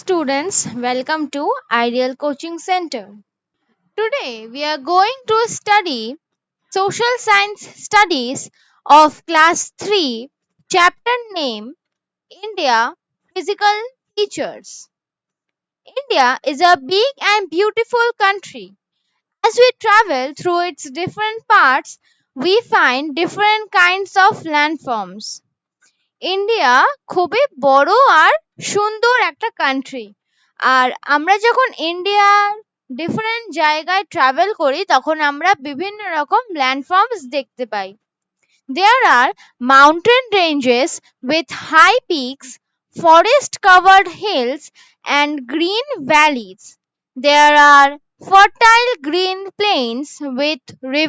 students, welcome to Ideal Coaching Center. Today we are going to study Social Science Studies of Class 3, chapter name India Physical Features. India is a big and beautiful country. As we travel through its different parts, we find different kinds of landforms. India খুবই বড় আর সুন্দর একটা country. আর আমরা যখন ইন্ডিয়ার different জায়গায় travel করি তখন আমরা বিভিন্ন রকম ল্যান্ডফর্মস দেখতে পাই। There are mountain ranges with high peaks, forest covered hills and green valleys. There are fertile green plains with rivers